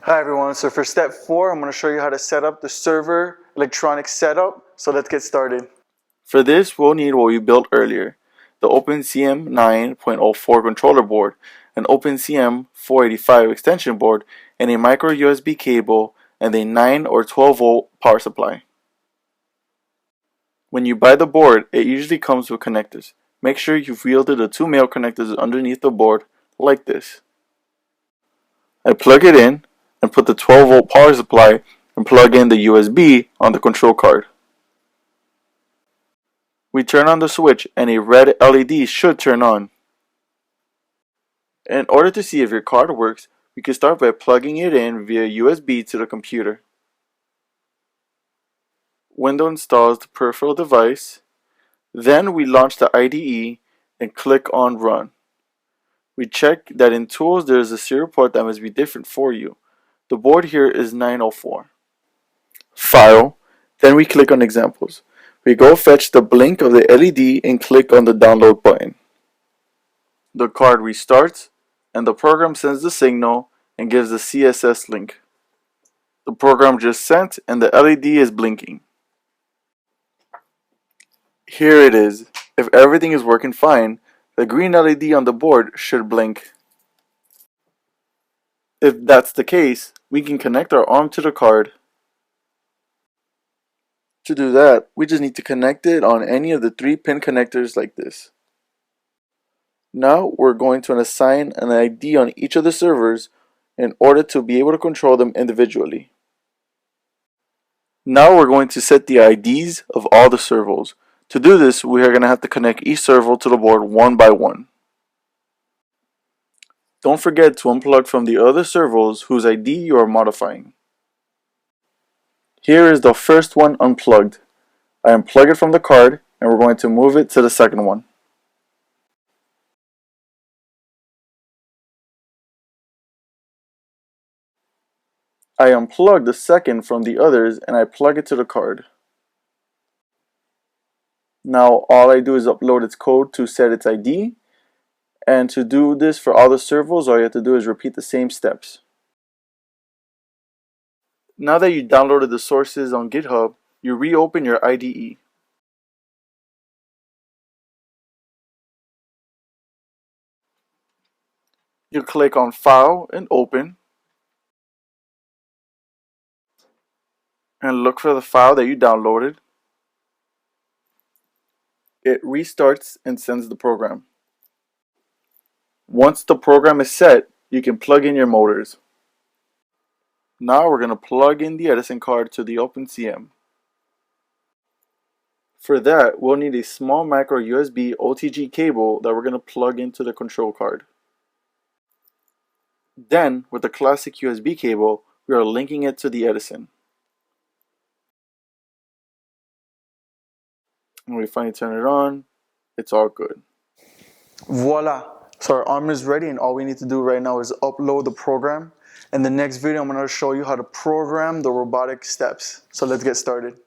Hi everyone, so for step 4, I'm going to show you how to set up the server electronic setup. So let's get started. For this, we'll need what we built earlier, the OpenCM 9.04 controller board, an OpenCM 485 extension board, and a micro USB cable and a 9 or 12 volt power supply. When you buy the board, it usually comes with connectors. Make sure you've wielded the two male connectors underneath the board, like this. I plug it in and put the 12 volt power supply and plug in the USB on the control card. We turn on the switch and a red LED should turn on. In order to see if your card works, we can start by plugging it in via USB to the computer. Windows installs the peripheral device. Then we launch the IDE and click on Run. We check that in Tools there is a serial port that must be different for you. The board here is 904. File. Then we click on Examples. We go fetch the blink of the LED and click on the download button. The card restarts and the program sends the signal and gives the CSS link. The program just sent and the LED is blinking. Here it is. If everything is working fine, the green LED on the board should blink. If that's the case, we can connect our arm to the card. To do that, we just need to connect it on any of the 3-pin connectors like this. Now we're going to assign an ID on each of the servers in order to be able to control them individually. Now we're going to set the IDs of all the servos. To do this, we are going to have to connect each servo to the board one by one. Don't forget to unplug from the other servos whose ID you are modifying. Here is the first one unplugged. I unplug it from the card and we're going to move it to the second one. I unplug the second from the others and I plug it to the card. Now all I do is upload its code to set its ID, and to do this for all the servos, all you have to do is repeat the same steps. Now that you downloaded the sources on GitHub, you reopen your IDE. You click on File and Open, and look for the file that you downloaded. It restarts and sends the program. Once the program is set, you can plug in your motors. Now we're going to plug in the Edison card to the OpenCM. For that, we'll need a small micro USB OTG cable that we're going to plug into the control card. Then, with the classic USB cable, we are linking it to the Edison. When we finally turn it on, it's all good. Voila! So our arm is ready, and all we need to do right now is upload the program. In the next video, I'm going to show you how to program the robotic steps. So let's get started.